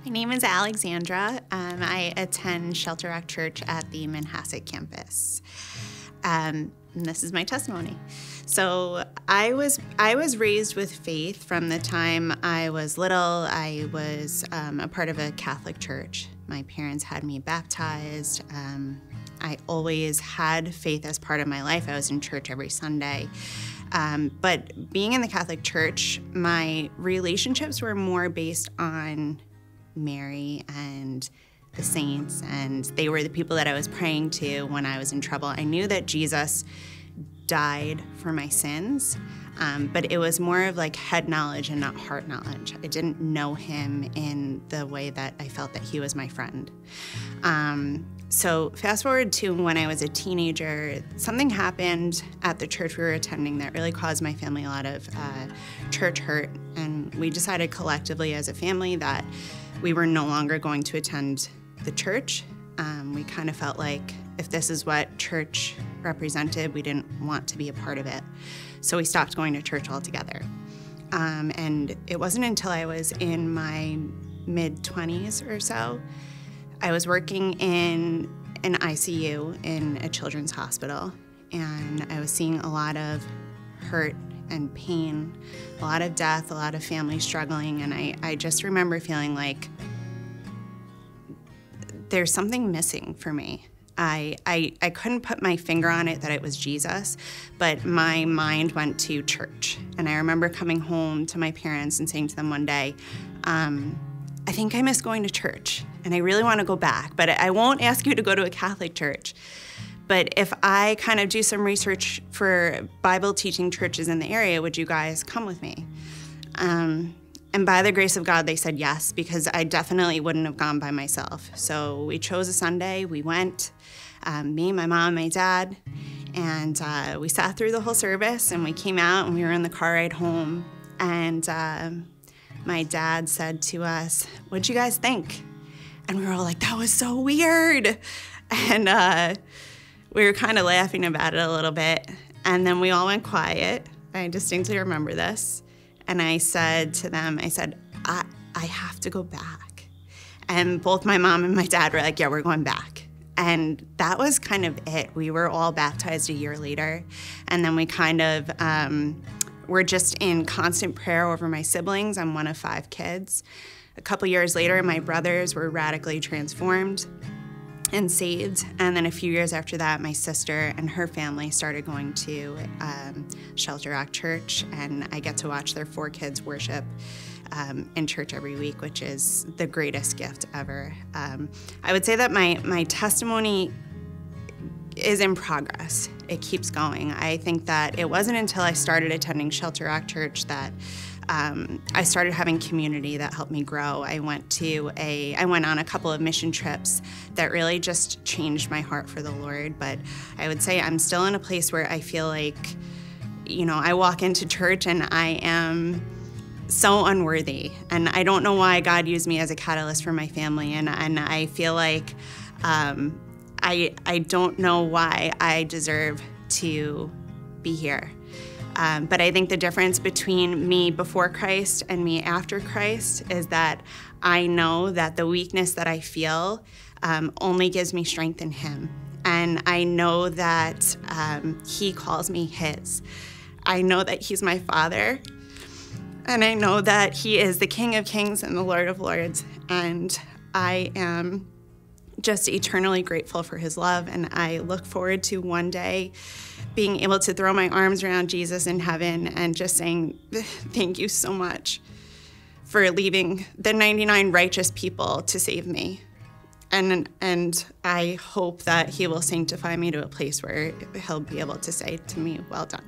My name is Alexandra. I attend Shelter Rock Church at the Manhasset campus. And this is my testimony. So I was raised with faith from the time I was little. I was a part of a Catholic church. My parents had me baptized. I always had faith as part of my life. I was in church every Sunday. But being in the Catholic Church, my relationships were more based on Mary and the saints, and they were the people that I was praying to when I was in trouble. I knew that Jesus died for my sins, but it was more of like head knowledge and not heart knowledge. I didn't know him in the way that I felt that he was my friend. So fast forward to when I was a teenager, something happened at the church we were attending that really caused my family a lot of church hurt, and we decided collectively as a family that we were no longer going to attend the church. We kind of felt like if this is what church represented, we didn't want to be a part of it. So we stopped going to church altogether. And it wasn't until I was in my mid-20s or so, I was working in an ICU in a children's hospital, and I was seeing a lot of hurt and pain, a lot of death, a lot of families struggling, and I just remember feeling like there's something missing for me. I couldn't put my finger on it that it was Jesus, but my mind went to church. And I remember coming home to my parents and saying to them one day, I think I miss going to church, and I really want to go back, but I won't ask you to go to a Catholic church. But if I kind of do some research for Bible teaching churches in the area, would you guys come with me? And by the grace of God, they said yes, because I definitely wouldn't have gone by myself. So we chose a Sunday, we went, me, my mom, my dad, and we sat through the whole service, and we came out, and we were in the car ride home, and my dad said to us, "What'd you guys think?" And we were all like, "That was so weird." And we were kind of laughing about it a little bit, and then we all went quiet. I distinctly remember this. And I said to them, I have to go back. And both my mom and my dad were like, "Yeah, we're going back." And that was kind of it. We were all baptized a year later. And then we kind of were just in constant prayer over my siblings. I'm one of 5 kids. A couple years later, my brothers were radically transformed and saved. And then a few years after that, my sister and her family started going to Shelter Rock Church, and I get to watch their 4 kids worship in church every week, which is the greatest gift ever. I would say that my testimony is in progress. It keeps going. I think that it wasn't until I started attending Shelter Rock Church that I started having community that helped me grow. I went on a couple of mission trips that really just changed my heart for the Lord. But I would say I'm still in a place where I feel like, I walk into church and I am so unworthy. And I don't know why God used me as a catalyst for my family. And I feel like I don't know why I deserve to be here. But I think the difference between me before Christ and me after Christ is that I know that the weakness that I feel only gives me strength in him. And I know that he calls me his. I know that he's my father. And I know that he is the King of Kings and the Lord of Lords. And I am just eternally grateful for his love. And I look forward to one day being able to throw my arms around Jesus in heaven and just saying, "Thank you so much for leaving the 99 righteous people to save me." And I hope that he will sanctify me to a place where he'll be able to say to me, "Well done."